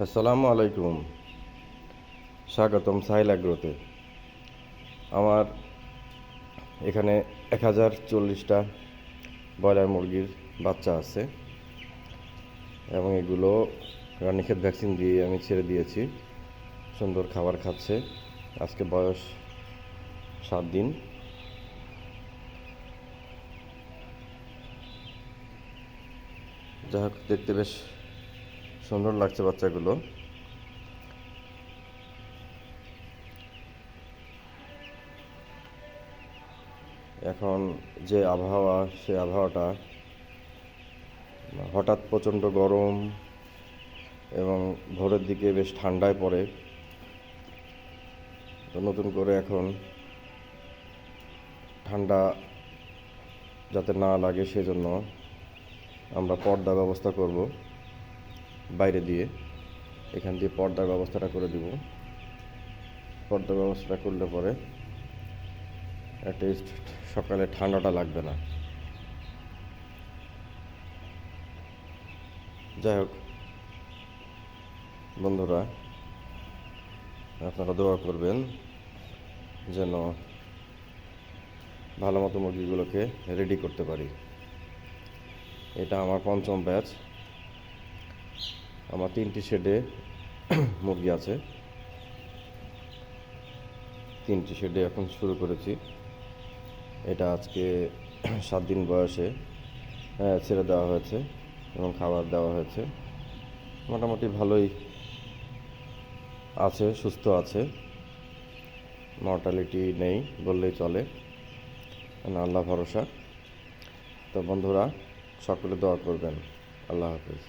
আসসালামু আলাইকুম। স্বাগতম সাহিল অ্যাগ্রোতে। আমার এখানে 1040টা ব্রয়লার মুরগির বাচ্চা আছে এবং এগুলো রানীক্ষেত ভ্যাকসিন দিয়ে আমি ছেড়ে দিয়েছি। সুন্দর খাবার খাচ্ছে। আজকে বয়স 7 দিন। যাই হোক, দেখতে বেশ সুন্দর লাগছে বাচ্চাগুলো। এখন যে আবহাওয়া, সে আবহাওয়াটা হঠাৎ প্রচণ্ড গরম এবং ভোরের দিকে বেশ ঠান্ডায় পড়ে। তো নতুন করে এখন ঠান্ডা যাতে না লাগে সেজন্য আমরা পর্দার ব্যবস্থা করব বাইরে দিয়ে। এখান দিয়ে পর্দার ব্যবস্থাটা করে দিব। পর্দার ব্যবস্থাটা করলে পরে অ্যাটলিস্ট সকালে ঠান্ডাটা লাগবে না। যাই হোক বন্ধুরা, আপনারা দোয়া করবেন যেন ভালো মতো মুরগিগুলোকে রেডি করতে পারি। এটা আমার পঞ্চম ব্যাচ। আমার 3টি শেডে মুরগি আছে। 3টি শেডে এখন শুরু করেছি। এটা আজকে 7 দিন বয়সে ছেড়ে দেওয়া হয়েছে এবং খাবার দেওয়া হয়েছে। মোটামুটি ভালোই আছে, সুস্থ আছে, মর্টালিটি নেই বললেই চলে। আল্লাহ ভরসা। তো বন্ধুরা, সকলে দোয়া করবেন। আল্লাহ হাফেজ।